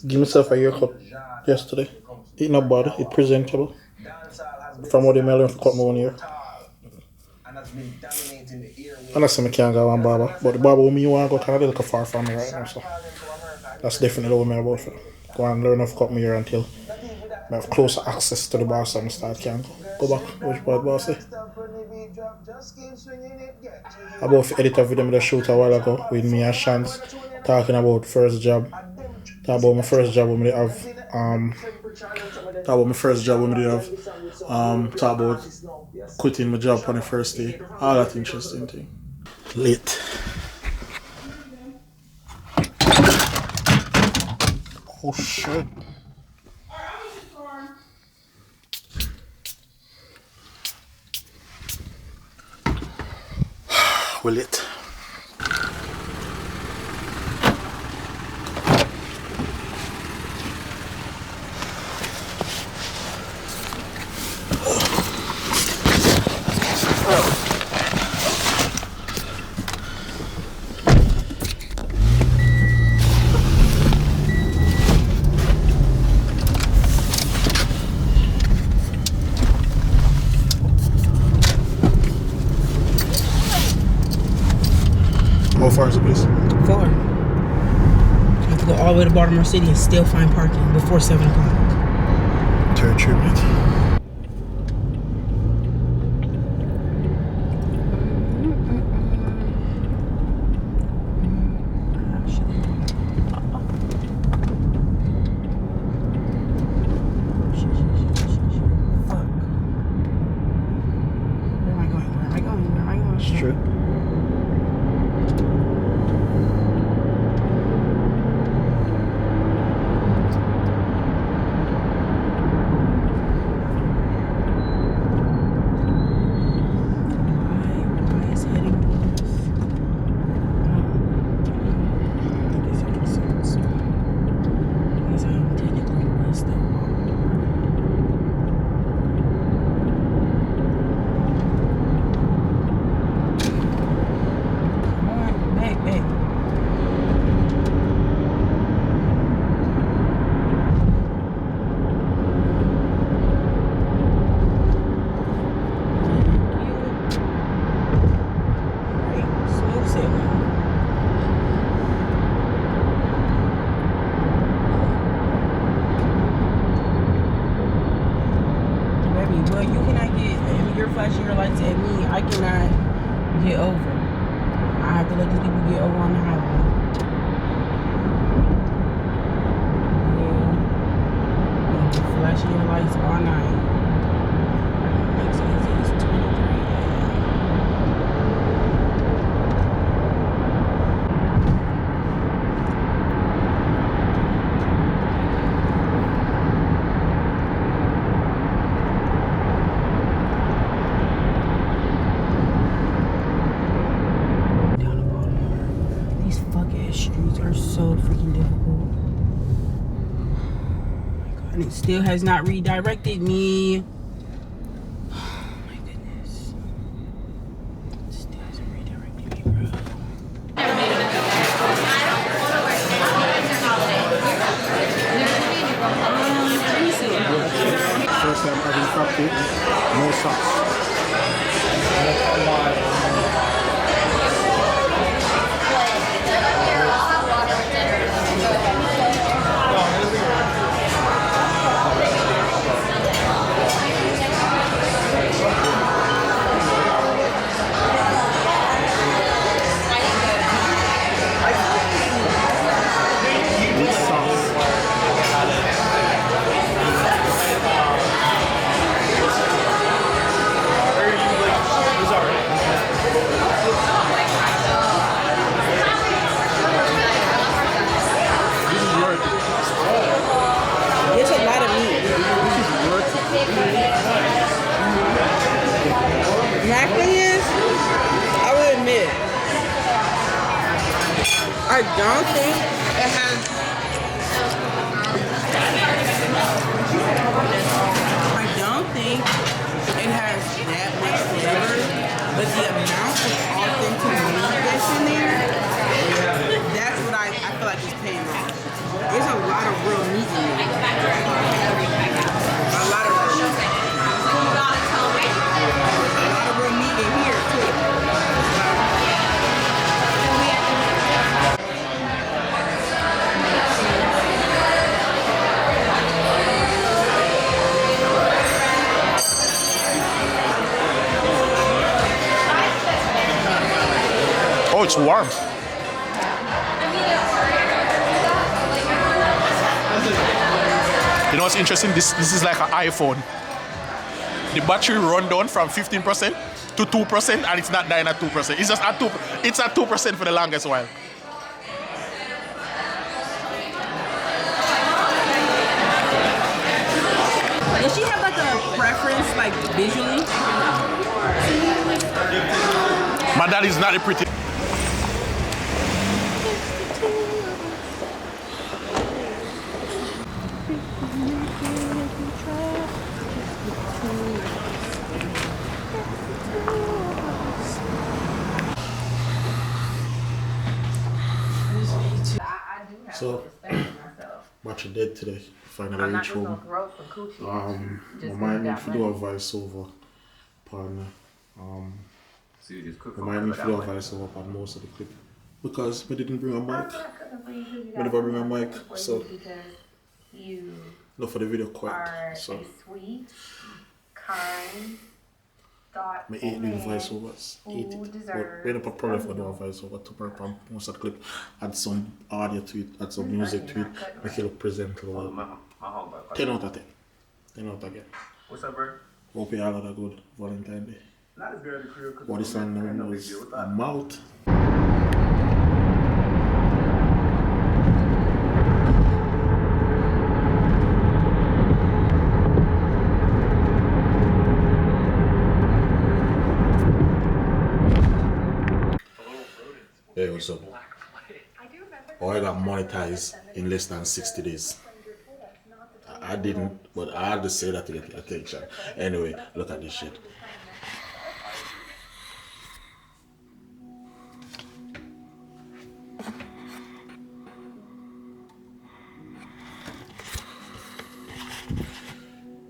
Give myself a haircut yesterday. It not bad, it presentable. From what they may learn to cut my own hair. Honestly, I can't go one barber. But the barber with me want to go kind of look far from me right now, so that's definitely what I'm about for. Go and learn how to cut my hair until I have closer access to the bar, so I start can go back. Which part boss say? About to edit a video I shoot a while ago with me and Shans talking about first job. Talk about my first job when we have talk about quitting my job on the first day. All that interesting thing. Late. Oh shit. We're late. How far is the place? Far. I have to go all the way to Baltimore City and still find parking before 7 o'clock. Third trip, mate. Straight. Well, you cannot get, if you're flashing your lights at me, I cannot get over. I have to let these people get over on the highway. Yeah. You're flashing your lights all night. Makes sense. It's 23. Streets are so freaking difficult. Oh my God. And it still has not redirected me. Oh my goodness. It still hasn't redirected me, bro. First time having coffee, no sauce. My thing is, I will admit, I don't think it has. I don't think it has that much flavor, but the amount of authentic meat that's in there, that's what I feel like is paying off. There's a lot of real warm. You know what's interesting? This is like an iPhone. The battery run down from 15% to 2%, and it's not dying at 2%. It's just at 2. It's at 2% for the longest while. Does she have like a preference, like visually? My dad is not a pretty. So, battery dead today. Finally reached home. My mind need to do a voiceover partner. Remind me to do a voiceover on most of the clip because we didn't bring a mic. We never bring a mic, so not for the video quiet. So me ain't doing voiceovers. Eat it. But we don't probably for do a voiceover to prep on most of the clip. Add some audio to it, add some music to it, make it look presentable. 10 out of 10. 10 out again. What's up, bro? Hope you all had a good Valentine's Day. Not as good as the crib. What is on now is a mouth. Hey, what's up? Oh, I got monetized in less than 60 days. I didn't, but I had to say that to get attention. Anyway, look at this shit.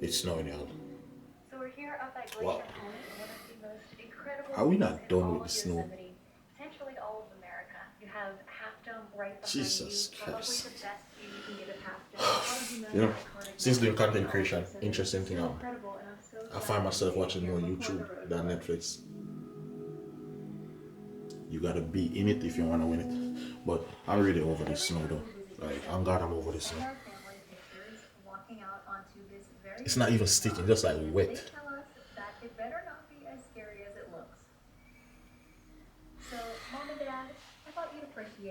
It's snowing, y'all. Wow. Are we not done with the snow? Jesus Christ. You know, since doing content creation, interesting thing, I find myself watching more YouTube than Netflix. You gotta be in it if you wanna win it. But I'm really over this snow though. Like, I'm glad I'm over this snow. It's not even sticking, just like wet.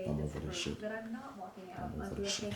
I'm over this shit. I'm over this shit.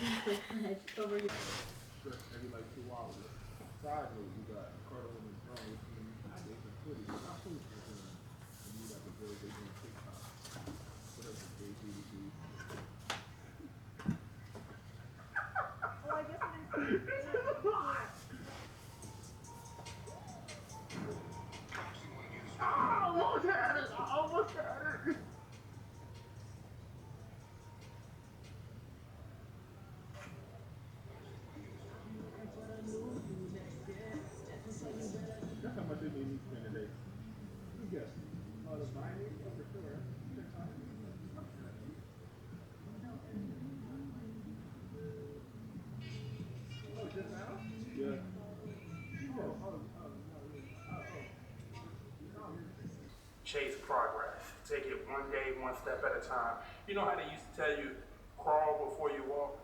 Chase progress. Take it one day, one step at a time. You know how they used to tell you, crawl before you walk?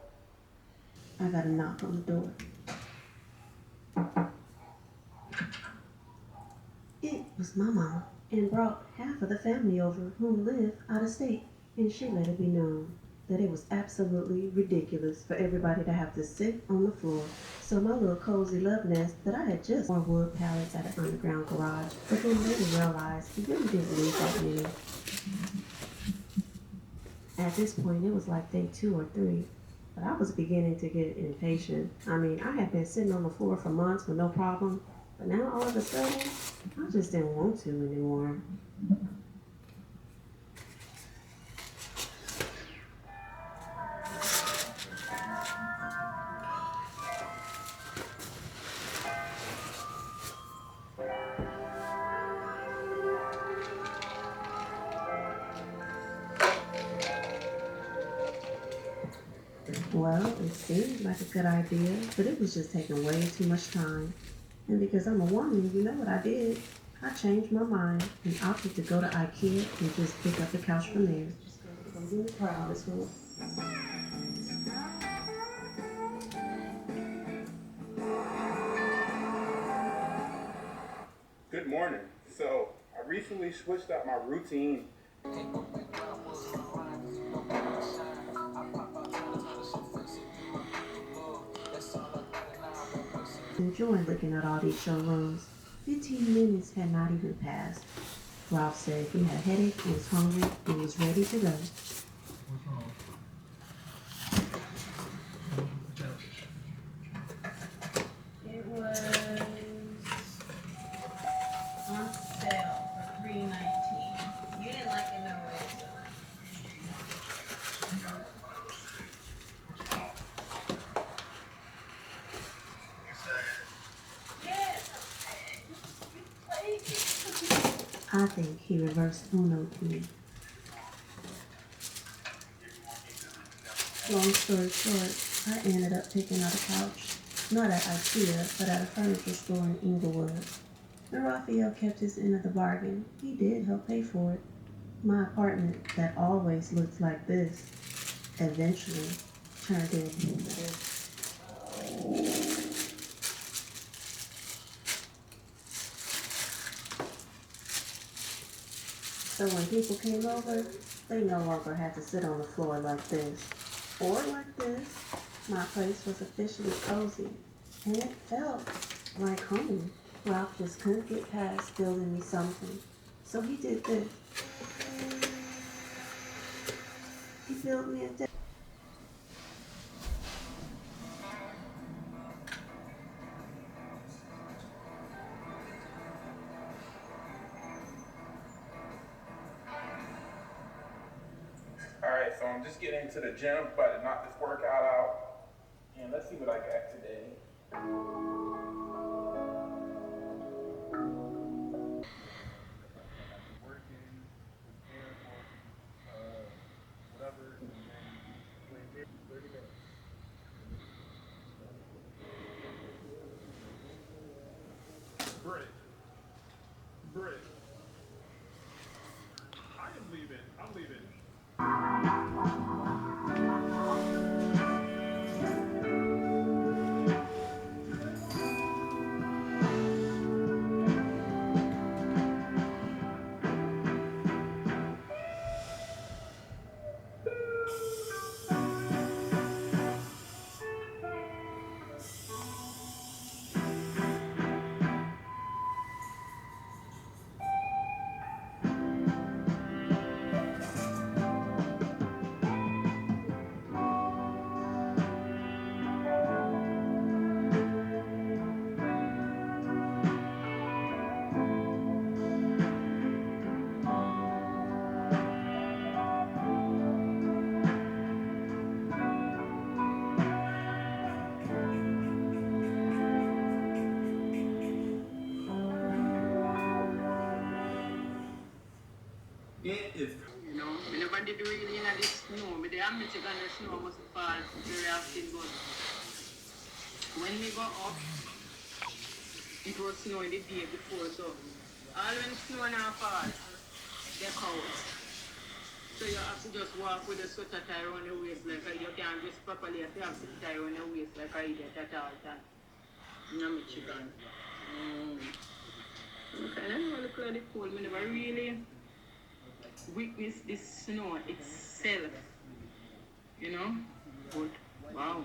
I got a knock on the door. It was my mama and brought half of the family over who live out of state, and she let it be known that it was absolutely ridiculous for everybody to have to sit on the floor. So my little cozy love nest that I had just more wood pallets at an underground garage, but then later realized he really didn't need that many. At this point, it was like day 2 or 3, but I was beginning to get impatient. I mean, I had been sitting on the floor for months with no problem, but now all of a sudden, I just didn't want to anymore. Well, it seemed like a good idea, but it was just taking way too much time. And because I'm a woman, you know what I did? I changed my mind and opted to go to IKEA and just pick up the couch from there. was in the crowd as well. Good morning. So I recently switched up my routine. Enjoying looking at all these showrooms. 15 minutes had not even passed. Ralph said he had a headache and was hungry and was ready to go. It was on sale for $3.19. You didn't like it, no way. I think he reversed Uno to me. Long story short, I ended up picking out a couch, not at IKEA, but at a furniture store in Inglewood. And Raphael kept his end of the bargain. He did help pay for it. My apartment that always looked like this eventually turned into this. So when people came over, they no longer had to sit on the floor like this or like this. My place was officially cozy, and it felt like home. Ralph just couldn't get past building me something, so he did this. He built me a desk. Alright, so I'm just getting to the gym, about to knock this workout out. And let's see what I got today. Break. I am leaving. I'm leaving. It is. You know, we never did really in the snow, but the Michigan the snow must fall very often, but when we go up, it was snowing the day before, so all when snow now fall, they're cold. So you have to just walk with a sweater tie around your waist, like you can't dress properly if you have to tie around your waist like I did at all time. In Michigan. Okay, I don't look like the cold, we never really witness this snow itself, you know, but wow,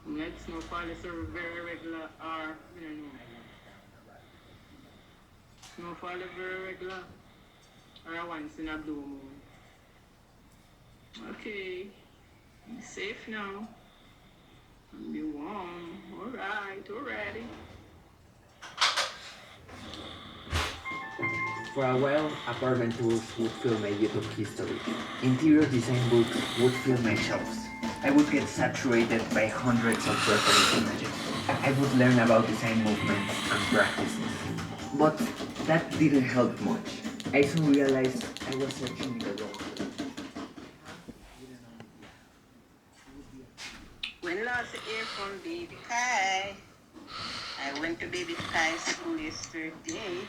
I'm like snowfall is very regular or, you know, snowfall is very regular or a once in a blue moon. Okay, be safe now, and be warm, alright, already. For a while, apartment tours would fill my YouTube history. Interior design books would fill my shelves. I would get saturated by hundreds of reference images. I would learn about design movements and practices. But that didn't help much. I soon realized I was searching the wrong place. When last hear from Baby Kai, I went to Baby Kai's school yesterday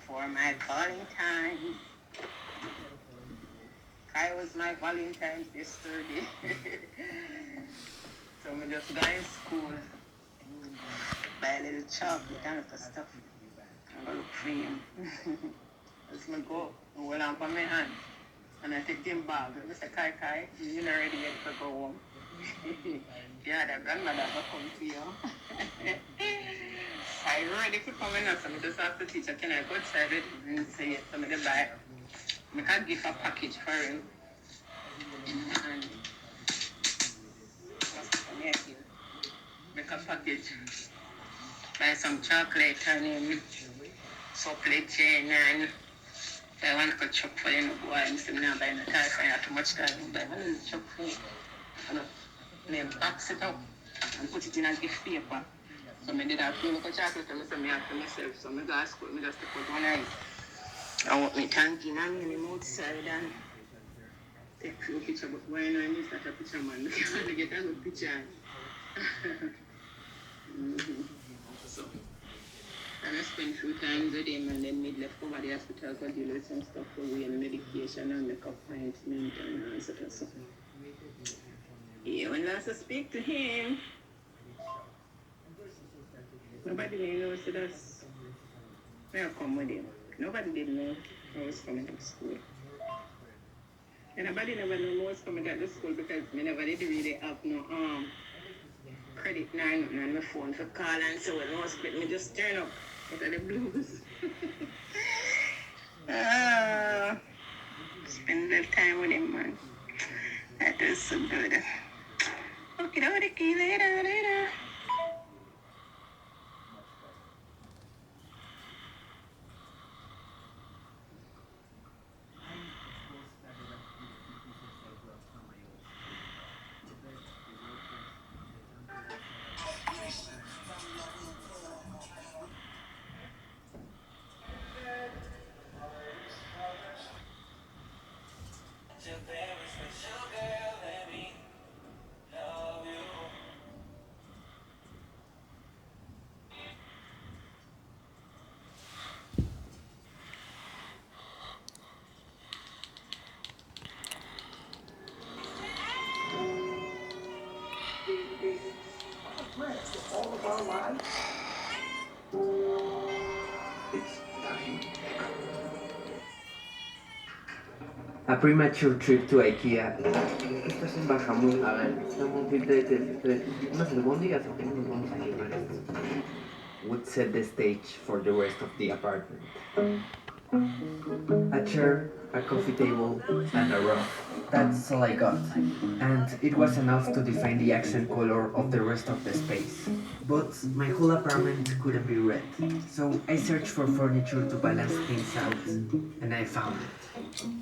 for my calling time. I was my Valentine's yesterday. So I just got in school, buy a little chocolate and other stuff. I'm going to look for him. As I go, I hold on for my hand. And I take him back. I say, Kai, you're not ready yet to go home. Yeah, the grandmother will come to you. I'm ready to come in, so I just have to teach her, can I go outside it and say yes, so I can buy. I can give a package for him. And make a package. Buy some chocolate and chocolate chain and I want to chop for you, boy. I'm still not buying a car, so I have too much time. But I want to chop for you. And box it up and put it in a gift paper. So I did have to make a chocolate and I have to myself. So I go to school, I just put one eye. I want me tanking and him outside and take a few pictures. But why not miss that a picture, man? I want to get a good picture. So, and I spent 2 times with him and then me left over the hospital to deal with some stuff for we and medication and make appointment and all sort of stuff. Yeah, when last I speak to him, nobody didn't know, so that's where I come with him. Nobody didn't know I was coming to school. And nobody never knew I was coming to school because me never did really have no credit nor nothing on my phone for call and so when I was quit, me just turn up out of the blues. Spend a little time with him, man. That was so good. Okay, later. A premature trip to IKEA. Esto es bajamos. A ver, estamos unos segundos y nos vamos a llevar esto. Would set the stage for the rest of the apartment. A chair, a coffee table, and a rug. That's all I got. And it was enough to define the accent color of the rest of the space. But my whole apartment couldn't be red. So I searched for furniture to balance things out, and I found it.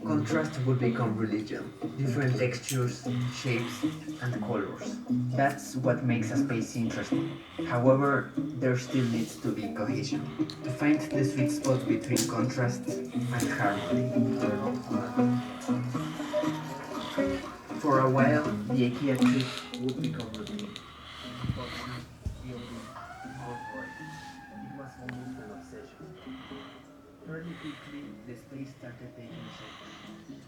Contrast would become religion. Different textures, shapes, and colors. That's what makes a space interesting. However, there still needs to be cohesion. To find the sweet spot between contrast and harmony. For a while, the IKEA trip would become routine. It was almost an obsession. Fairly quickly, the space started taking shape.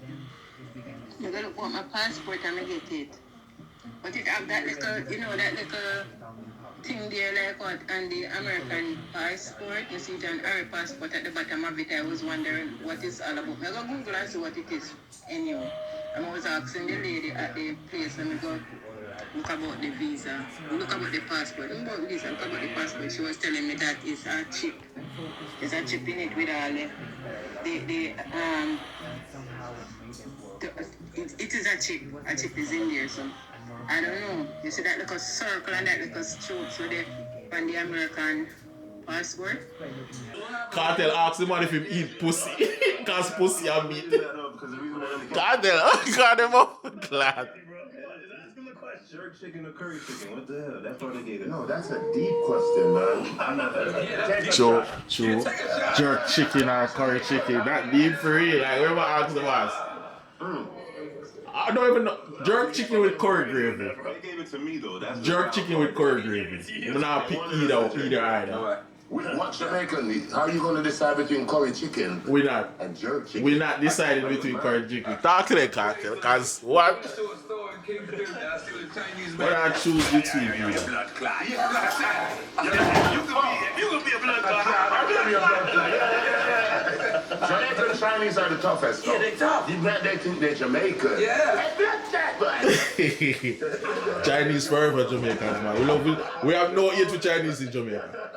Then it began to... I'm going to want my passport and I get it. But it have that little, that little thing there like what on the American passport. You see it on our passport at the bottom of it. I was wondering what it's all about. I go Google and see what it is anyway. I was asking the lady at the place when we go look about the visa, look about the passport, look about visa, look about the passport. She was telling me that it's a chip. There's a chip in it with all it is a chip. A chip is in there, so I don't know. You see that little circle and that little stroke so they on the American passport. Cartel ask the man if he eat pussy. Cause pussy and meat. Cartel, got him up. Glad. Jerk chicken or curry chicken? What the hell? That's what they gave it. No, that's a deep question, man. True. Jerk chicken or curry chicken. That deep for real. Like, whoever asked the boss. I don't even know. Jerk chicken with curry gravy. They gave it to me though. That's jerk chicken with curry gravy. I'm not pick either. What Jamaican? How are you going to decide between curry chicken We not. and jerk chicken? We not deciding between curry chicken. Talk to the cocktail, cause what? When I choose between you. You can be a blood clot. Jamaican and Chinese are the toughest. Yeah, they tough. They think they're Jamaican. Yeah. Chinese forever Jamaicans, man. We have no hate for Chinese in Jamaica.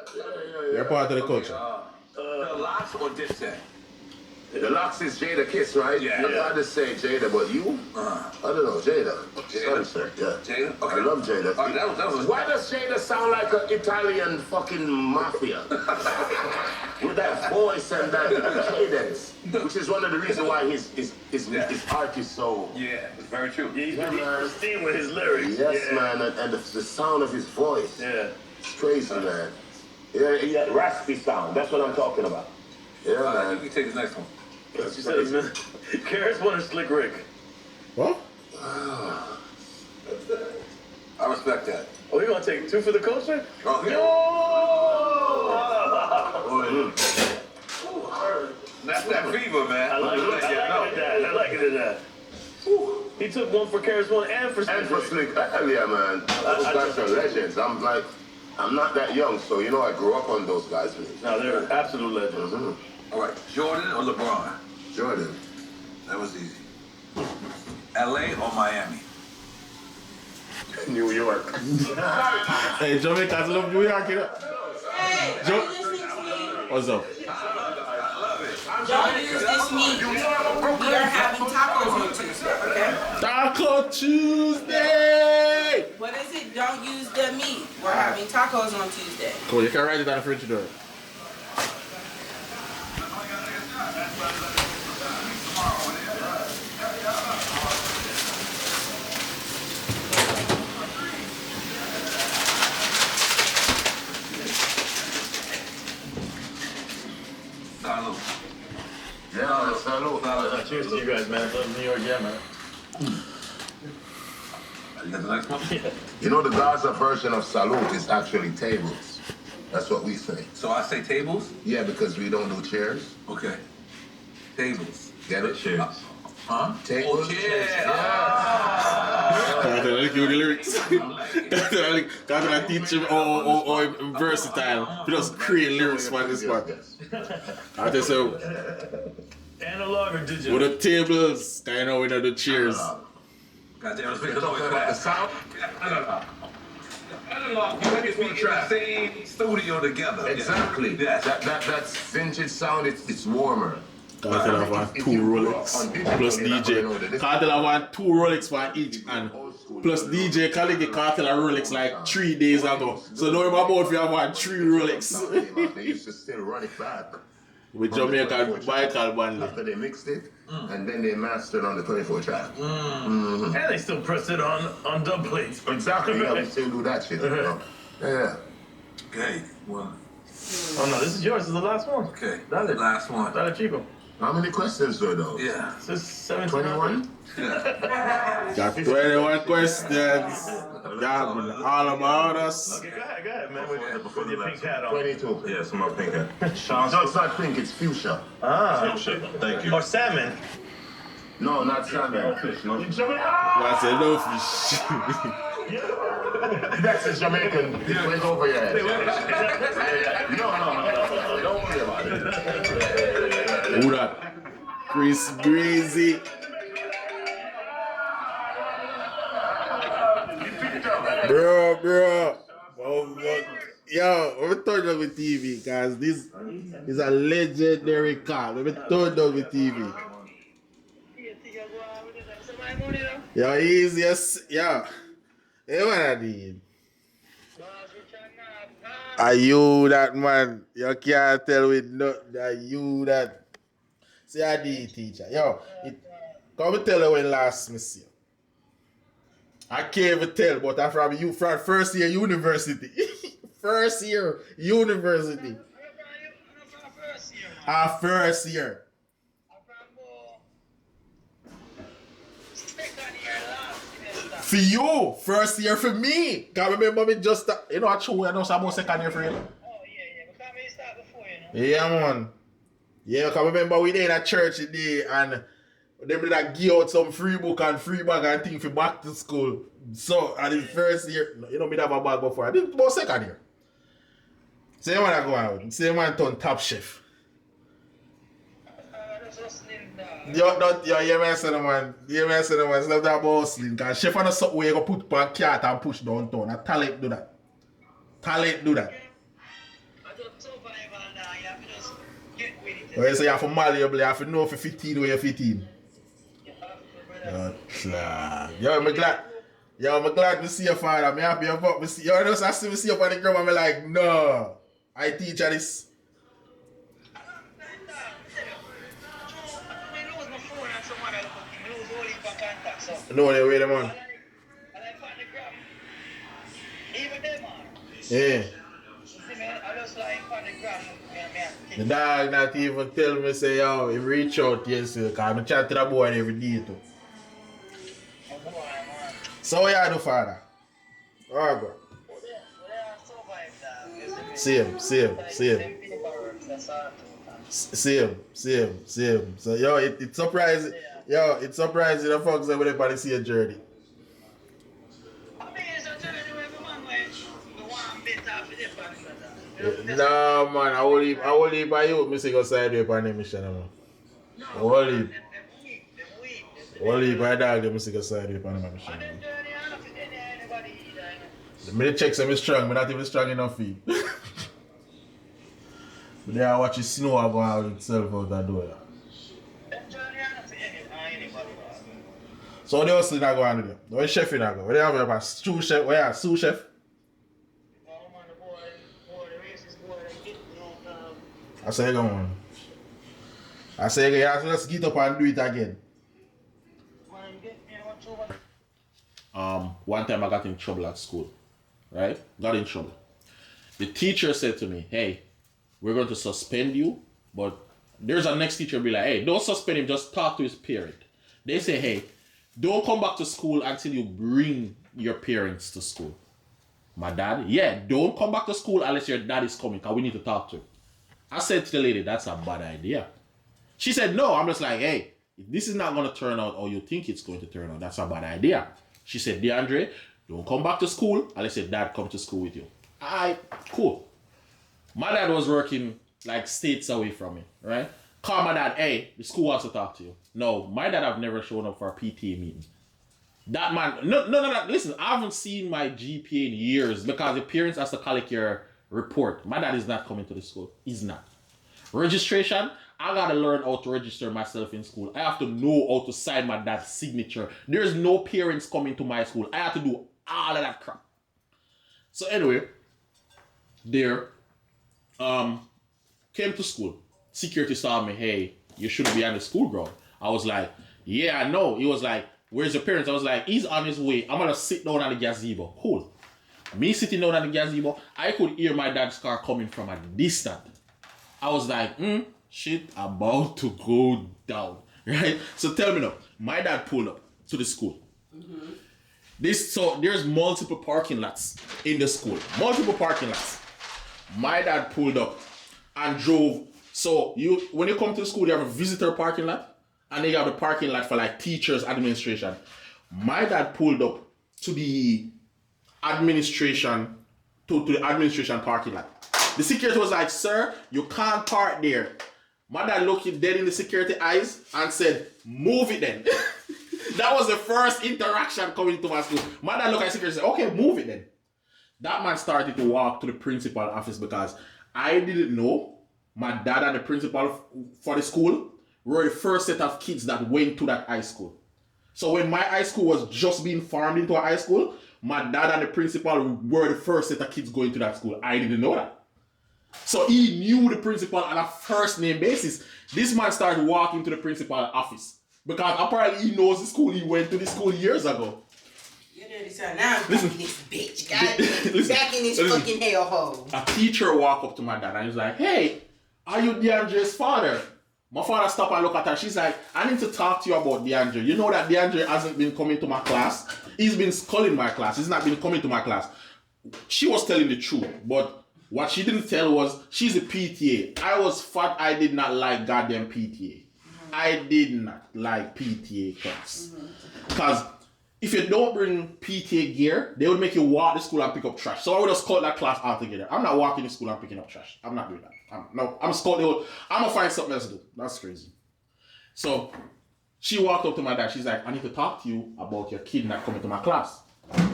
They're part of the culture. The Loch or dipset? The Loch is Jada Kiss, right? Yeah. I'm about to say Jada, but you? I don't know, Jada. Sorry, sir. Yeah. Jada? Okay. I love Jada. That was Why does Jada sound like an Italian fucking mafia? With that voice and that cadence, which is one of the reasons why his art is so... Yeah, it's very true. Yeah, man. Steam with his lyrics. Yes, yeah. man, and the sound of his voice. Yeah. It's crazy, man. Yeah, raspy sound. That's what I'm talking about. Yeah, man. You can take the next one. She said it's man. Karis wanted Slick Rick. What? I respect that. Oh, you gonna take 2 for the culture? Oh, yeah. That's that fever, man. I like it. That. He took 1 for Karis, 1 and for Slick. And for Slick, hell yeah, man. Those guys are legends. I'm not that young, so you know I grew up on those guys. No, they're absolute legends. All right, Jordan or LeBron? Jordan. That was easy. LA or Miami? New York. Hey, Jamaicans love New York, you know? Hey, are you listening to me? What's up? Don't use this meat. We are having tacos on Tuesday, okay? Taco Tuesday! What is it? Don't use the meat. We're having tacos on Tuesday. Cool, you can write it on the fridge door. Salud. Yeah, salute. Cheers to you guys, man. Love New York, yeah, man. You got the next one? You know the Gaza version of salute is actually tables. That's what we say. So I say tables? Yeah, because we don't do chairs. Okay. Tables. Get it? Chairs. Huh? Tables. Oh, yeah. Can't I give you the lyrics? Can't I teach him how versatile? He just create lyrics for this one. I just say, Analog or digital? with the tables, kind of, we know the chairs. Goddamn, let's make You're the noise talking about the fast. sound? Analog, you can be in the same studio together. Exactly. Yes. That's vintage sound. It's warmer. Cartel have one 2 Rolex plus DJ. Cartel have one 2 Rolex for each hand. Plus DJ Khalid Cartel a Rolex like 3 days ago. So know about if you have one 3 Rolex. They used to still run it back. With Jamaican Michael band. After they mixed it, and then they mastered on the 24 track. And they still press it on dub plates. Exactly. Yeah, we still do that shit. You know? Yeah. Okay, well, Oh no, this is yours. This is the last one. okay. Dale. Last one. Dale, chico. How many questions though? Yeah. This is 17. 21? Yeah. Got 21 questions. Yeah, all about us. Okay, go ahead, man. With your pink hat on. 22. Yeah, some more pink hat. No, it's not pink, it's fuchsia. Ah. Thank you. Or salmon. No, not salmon. That's a no fish. That's a Jamaican. It went over your head. No. Don't worry about it. Who that? Chris Breezy. Bro. Yo, let me turn on the TV, guys. This is a legendary car. Let me turn on the TV. Yo, easy, yes, yo. Hey, what I did? Are you that man? You can't tell with nothing. Are you that? Say I did, teacher. Yo, come tell you when last me see you. I can't even tell, but I'm from you from first year university. First year university. First year. For you, first year for me. Can't remember me just, I know I'm second year for you. Yeah, man. Yeah, because remember we there at church today and them did that give out some free book and free bag and thing for back to school. So, at the first year, you know, me have a bag before. I did about second year. Same man I go out. Same man turn top chef. You're messing man. You're messing man. It's not that about hustling. Because chef on a something where you go put back cat and push downtown. A talent do that. Talent do that. Well, so you have to malleable, you have to know for 15 where you're 15. Yo, I'm glad to see your father. I'm happy about me see you. Know, so I see me see you on the ground and I'm like, no, I teach her this. No, they wait a man. Yeah. The dog not even tell me say yo, he reach out yesterday because I chat to the boy every day too. So what you do, father? Alright, bro. Same. So yo, it's surprising. Yo, it's surprising the folks that everybody see a journey. No man, I will leave by you, Mr. Go sideways upon the mission, man. I will leave by dog, Mr. Go sideways upon the mission. Me check some is strong, but not even strong enough for you. But then I watch the snow go out itself out that door. So they also not go on there. Where chef you not go? Where they have a sous chef? Where sous chef? I say go on. I say let's get up and do it again. One time I got in trouble at school. Right? Got in trouble. The teacher said to me, hey, we're going to suspend you, but there's a next teacher be like, hey, don't suspend him, just talk to his parent. They say, hey, don't come back to school until you bring your parents to school. My dad, yeah, don't come back to school unless your dad is coming, because we need to talk to him. I said to the lady, that's a bad idea. She said, no. I'm just like, hey, if this is not going to turn out or you think it's going to turn out, that's a bad idea. She said, DeAndre, don't come back to school unless your dad comes to school with you. Alright, cool. My dad was working like states away from me, right? Call my dad, hey, the school wants to talk to you. No, my dad have never shown up for a PTA meeting. That man, no, listen, I haven't seen my GPA in years because the parents has to collect your report. My dad is not coming to the school. He's not. Registration, I gotta learn how to register myself in school. I have to know how to sign my dad's signature. There's no parents coming to my school. I have to do all of that crap. So anyway, there, came to school. Security saw me, hey, you shouldn't be on the school ground. I was like, yeah, I know. He was like, where's your parents? I was like, he's on his way. I'm gonna sit down on the gazebo. Cool. Me sitting down on the gazebo, I could hear my dad's car coming from a distance. I was like, shit about to go down. Right? So tell me now, my dad pulled up to the school. Mm-hmm. So there's multiple parking lots in the school. Multiple parking lots. My dad pulled up and drove. So when you come to the school, you have a visitor parking lot and they have the parking lot for like teachers, administration. My dad pulled up to the administration to the administration parking lot. The security was like, sir, you can't park there. My dad looked dead in the security eyes and said, move it then. That was the first interaction coming to my school. My dad looked at the security and said, okay, move it then. That man started to walk to the principal office because I didn't know my dad and the principal for the school were the first set of kids that went to that high school. So when my high school was just being formed into a high school, my dad and the principal were the first set of kids going to that school. I didn't know that. So he knew the principal on a first name basis. This man started walking to the principal office because apparently he knows the school. He went to the school years ago. Now I'm listen, this bitch. Back in this fucking hellhole. A teacher walked up to my dad and he was like, hey, are you DeAndre's father? My father stopped and looked at her. She's like, I need to talk to you about DeAndre. You know that DeAndre hasn't been coming to my class. He's been sculling my class. He's not been coming to my class. She was telling the truth, but What she didn't tell was she's a PTA. I was fat. I did not like goddamn PTA. I did not like PTA class. Because if you don't bring PTA gear, they would make you walk to school and pick up trash. So I would just cut that class altogether. I'm not walking to school and picking up trash. I'm not doing that. I'm going to find something else to do. That's crazy. So she walked up to my dad. She's like, I need to talk to you about your kid not coming to my class.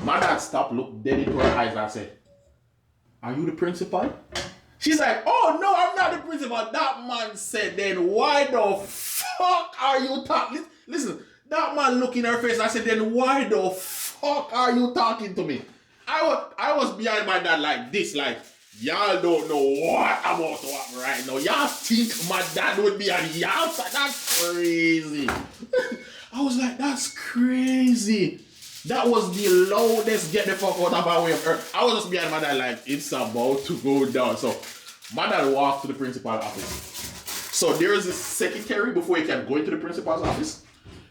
My dad stopped, looked dead into her eyes and said, are you the principal? She's like, oh no, I'm not the principal. That man said, then why the fuck are you talking? Listen, that man looked in her face and I said, then why the fuck are you talking to me? I was behind my dad like this, like, y'all don't know what I'm about to happen right now. Y'all think my dad would be on y'all side? That's crazy. I was like, that's crazy. That was the loudest get the fuck out of our way of earth. I was just behind my dad like, it's about to go down. So my dad walked to the principal's office. So there is a secretary before he can go into the principal's office.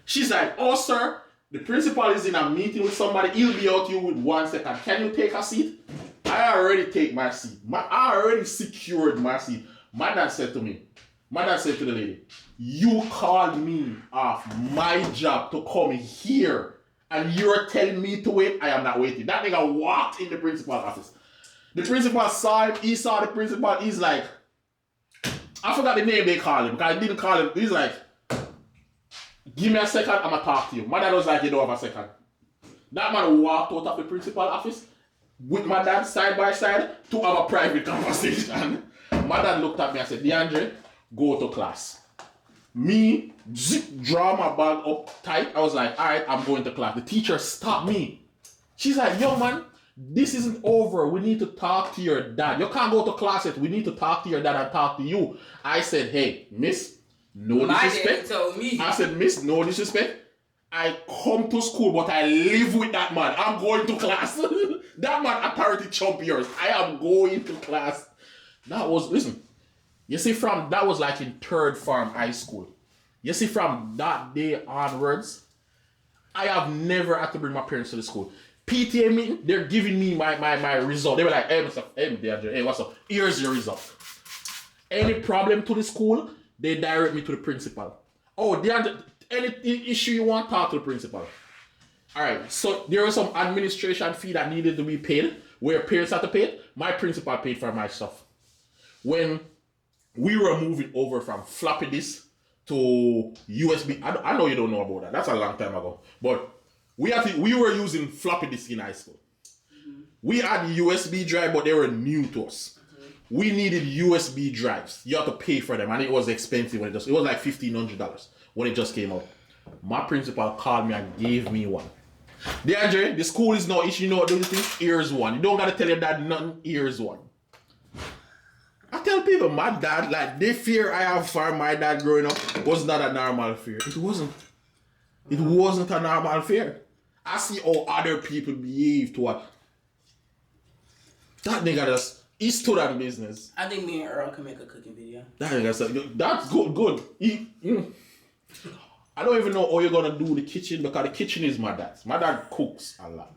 She's like, oh sir, the principal is in a meeting with somebody. He'll be out you with 1 second. Can you take a seat? I already take my seat. I already secured my seat. My dad said to the lady, you called me off my job to come here and you're telling me to wait? I am not waiting. That nigga walked in the principal's office. The principal saw him. He saw the principal. He's like, I forgot the name they call him because I didn't call him. He's like, give me a second, I'm gonna talk to you. My dad was like, you don't have a second. That man walked out of the principal's office with my dad side by side to have a private conversation. My dad looked at me and said, DeAndre, go to class. Me, draw my bag up tight. I was like, all right, I'm going to class. The teacher stopped me. She's like, yo man, this isn't over. We need to talk to your dad. You can't go to class yet. We need to talk to your dad and talk to you. I said, hey, miss, no disrespect. Told me. I said, miss, no disrespect. I come to school, but I live with that man. I'm going to class. That man, authority chump yours. I am going to class. That was, listen, you see that was like in 3rd form high school. You see from that day onwards, I have never had to bring my parents to the school. PTA meeting, they're giving me my result. They were like, hey, what's up? Here's your result. Any problem to the school, they direct me to the principal. Oh, any issue you want, talk to the principal. Alright, so there was some administration fee that needed to be paid, where parents had to pay it. My principal paid for my stuff. When we were moving over from floppy disk to USB, I know you don't know about that. That's a long time ago. But we were using floppy disk in high school. We had USB drive, but they were new to us. We needed USB drives. You had to pay for them, and it was expensive when it was like $1,500 when it just came out. My principal called me and gave me one. DeAndre, the school is no issue. You know what do you think? Here's one. You don't gotta tell your dad nothing. Here's one. I tell people, my dad, like the fear I have for my dad growing up was not a normal fear. It wasn't. It wasn't a normal fear. I see how other people behave toward. That nigga just, he stood on business. I think me and Earl can make a cooking video. That nigga said, that's good. I don't even know how you're gonna do the kitchen because the kitchen is my dad's. My dad cooks a lot.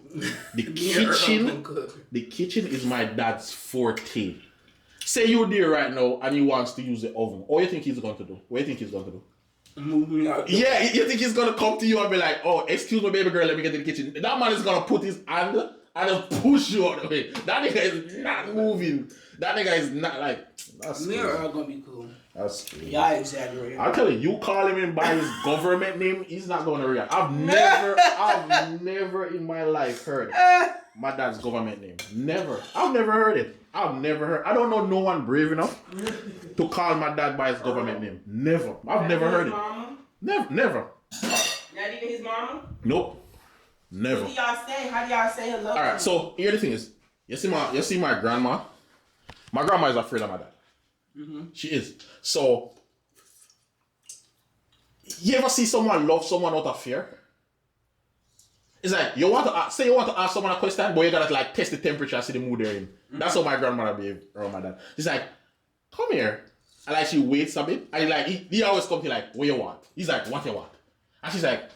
The kitchen is my dad's forte. Say you're there right now and he wants to use the oven. What do you think he's going to do? What do you think he's going to do? Move me out. Yeah, you think he's going to come to you and be like, oh, excuse me, baby girl, let me get in the kitchen. That man is going to put his hand and just push you out of the way. That nigga is not moving. That nigga is not like, that's me and Earl gonna be cool. That's crazy. Y'all exaggerate. I'll tell you call him in by his government name, he's not going to react. I've never in my life heard my dad's government name. Never. I've never heard it. I don't know no one brave enough to call my dad by his government name. Never. I've never heard it. Mama? Never. Not even his mama? Nope. Never. What do y'all say? How do y'all say hello? Alright, so here the thing is, you see my grandma? My grandma is afraid of my dad. Mm-hmm. She is. So you ever see someone love someone out of fear? It's like you want to ask someone a question, but you gotta like test the temperature and see the mood they're in. Mm-hmm. That's how my grandmother behaved around my dad. She's like, come here. And like she waits a bit. And like he always comes to like, what you want? He's like, what you want? And she's like,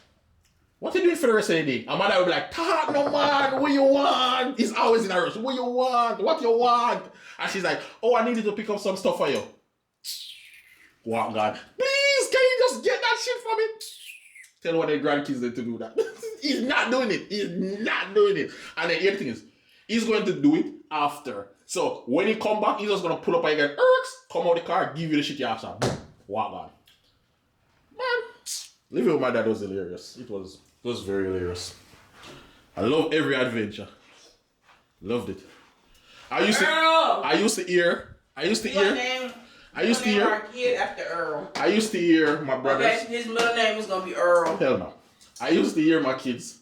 what you doing for the rest of the day? And my dad would be like, talk no man, what you want? He's always in a rush. What you want? What you want? And she's like, oh, I needed to pick up some stuff for you. Wow, God. Please, can you just get that shit for me? Tell one of the grandkids to do that. He's not doing it. He's not doing it. And then the other thing is, he's going to do it after. So when he come back, he's just going to pull up again, come out the car, give you the shit you have. Wow, God. Man, living with my dad was hilarious. It was very hilarious. I love every adventure. Loved it. I used to hear my brothers. Okay, his middle name is gonna be Earl. Hell no. I used to hear my kids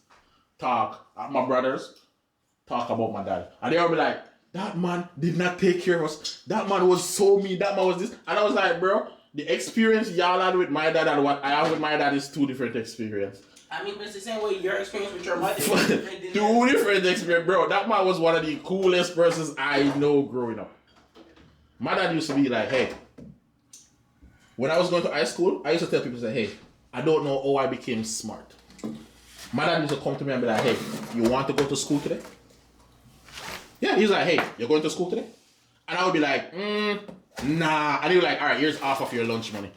talk, my brothers talk about my dad. And they would be like, that man did not take care of us. That man was so mean. That man was this. And I was like, bro, the experience y'all had with my dad and what I have with my dad is two different experiences. I mean, but it's the same way your experience with your mother is different than two different experiences, bro. That man was one of the coolest persons I know growing up. My dad used to be like, hey, when I was going to high school, I used to tell people, say, hey, I don't know how I became smart. My dad used to come to me and be like, hey, you want to go to school today? Yeah, he's like, hey, you're going to school today? And I would be like, nah. And he was like, all right, here's half of your lunch money.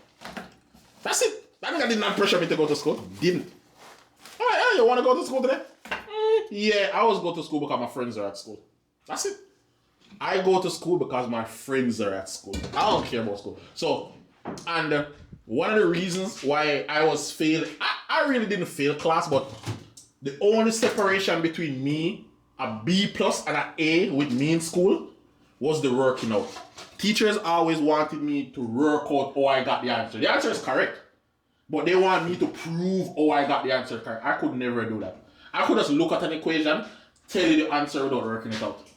That's it. That nigga did not pressure me to go to school. Didn't. All right, hey, you want to go to school today? Yeah, I always go to school because my friends are at school. That's it. I go to school because my friends are at school. I don't care about school. So, and one of the reasons why I was failed, I really didn't fail class, but the only separation between me, a B plus and an A with me in school, was the working out. Teachers always wanted me to work out how I got the answer. The answer is correct, but they want me to prove how I got the answer correct. I could never do that. I could just look at an equation, tell you the answer without working it out.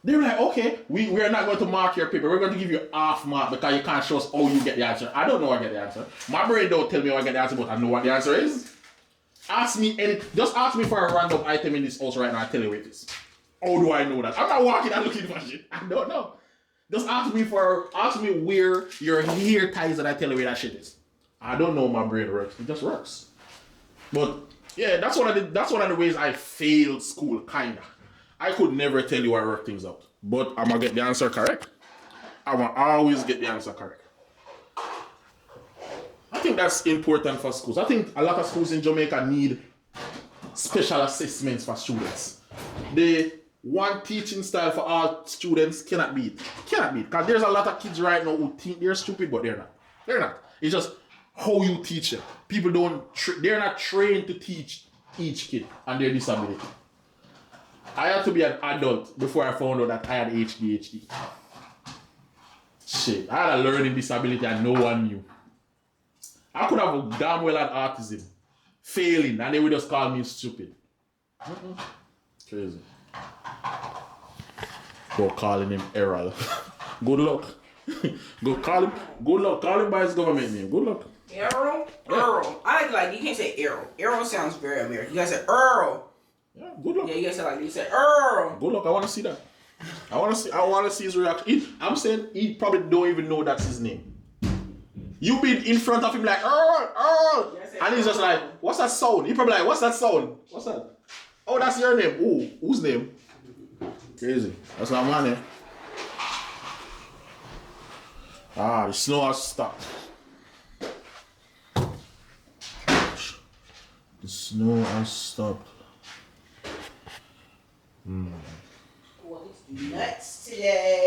They were like, okay, we are not going to mark your paper. We're going to give you half mark because you can't show us how you get the answer. I don't know how I get the answer. My brain don't tell me how I get the answer, but I know what the answer is. Just ask me for a random item in this house right now. I'll tell you what it is. How do I know that? I'm not walking and looking for shit. I don't know. Just ask me where your hair ties and I tell you where that shit is. I don't know how my brain works. It just works. But yeah, that's one of the ways I failed school, kinda. I could never tell you how I work things out. But I'm gonna get the answer correct. I'm gonna always get the answer correct. I think that's important for schools. I think a lot of schools in Jamaica need special assessments for students. The one teaching style for all students cannot be it. Because there's a lot of kids right now who think they're stupid, but they're not. They're not. It's just how you teach them. People they're not trained to teach each kid and their disability. I had to be an adult before I found out that I had ADHD. Shit, I had a learning disability and no one knew. I could have damn well had autism, failing, and they would just call me stupid. Crazy. Go calling him Errol. Good luck. Go call him. Good luck. Call him by his government name. Good luck. Errol? Yeah. Earl. I like you can't say Errol. Errol sounds very American. You guys say Earl. Yeah, good luck. Yeah, you guys say you said Earl. Good luck. I want to see that. I want to see his reaction. I'm saying he probably don't even know that's his name. You be in front of him like Earl, and he's just like, what's that sound? He probably like, what's that sound? What's that? Oh, that's your name. Oh, whose name? Crazy. That's not my name. The snow has stopped. The snow has stopped. Well, it's nuts today.